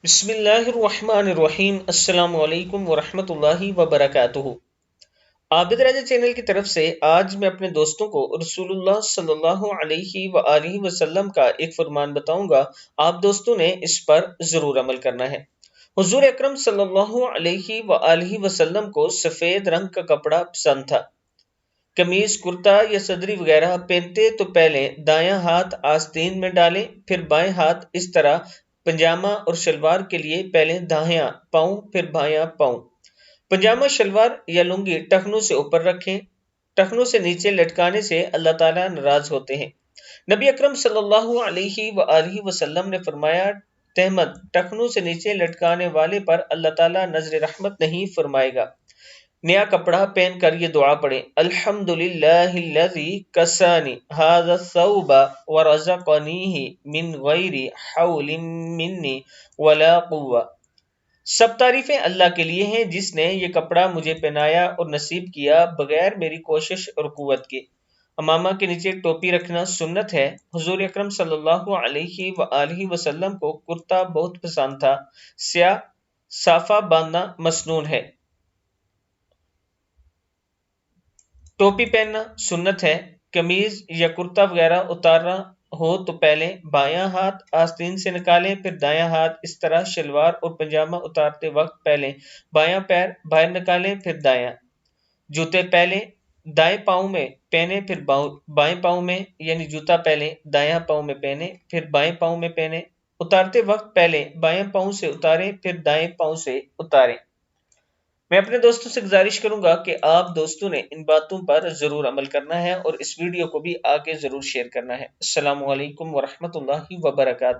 بسم اللہ الرحمن الرحیم۔ السلام علیکم ورحمۃ اللہ وبرکاتہ۔ عابد راجہ چینل کی طرف سے آج میں اپنے دوستوں کو رسول اللہ صلی اللہ علیہ وآلہ وسلم کا ایک فرمان بتاؤں گا۔ آپ دوستوں نے اس پر ضرور عمل کرنا ہے۔ حضور اکرم صلی اللہ علیہ وآلہ وسلم کو سفید رنگ کا کپڑا پسند تھا۔ قمیض، کرتا یا صدری وغیرہ پہنتے تو پہلے دایاں ہاتھ آستین میں ڈالیں، پھر بائیں ہاتھ اس طرح۔ پنجامہ اور شلوار کے لیے پہلے دایاں پاؤں پھر بایاں پاؤں۔ پنجامہ، شلوار یا لنگی ٹخنوں سے اوپر رکھیں۔ ٹخنوں سے نیچے لٹکانے سے اللہ تعالیٰ ناراض ہوتے ہیں۔ نبی اکرم صلی اللہ علیہ وآلہ وسلم نے فرمایا، تہمت ٹخنوں سے نیچے لٹکانے والے پر اللہ تعالیٰ نظر رحمت نہیں فرمائے گا۔ نیا کپڑا پہن کر یہ دعا پڑھیں، الحمدللہ الذی کسانی ھذا الثوب ورزقنیہ من غیر حول منی ولا قوہ۔ سب تعریفیں اللہ کے لیے ہیں جس نے یہ کپڑا مجھے پہنایا اور نصیب کیا بغیر میری کوشش اور قوت کے۔ امامہ کے نیچے ٹوپی رکھنا سنت ہے۔ حضور اکرم صلی اللہ علیہ وآلہ وسلم کو کرتا بہت پسند تھا۔ سیاہ صافہ باندھنا مسنون ہے۔ ٹوپی پہننا سنت ہے۔ قمیض یا کرتا وغیرہ اتارنا ہو تو پہلے بایاں ہاتھ آستین سے نکالیں، پھر دایاں ہاتھ اس طرح۔ شلوار اور پنجامہ اتارتے وقت پہلے بایاں پیر باہر نکالیں پھر دایاں۔ جوتے پہلے دائیں پاؤں میں پہنیں پھر بائیں پاؤں میں، یعنی جوتا پہلے دایاں پاؤں میں پہنیں پھر بائیں پاؤں میں پہنیں۔ اتارتے وقت پہلے بائیں پاؤں سے اتاریں پھر دائیں پاؤں سے اتاریں۔ میں اپنے دوستوں سے گزارش کروں گا کہ آپ دوستوں نے ان باتوں پر ضرور عمل کرنا ہے اور اس ویڈیو کو بھی آگے ضرور شیئر کرنا ہے۔ السلام علیکم ورحمۃ اللہ وبرکاتہ۔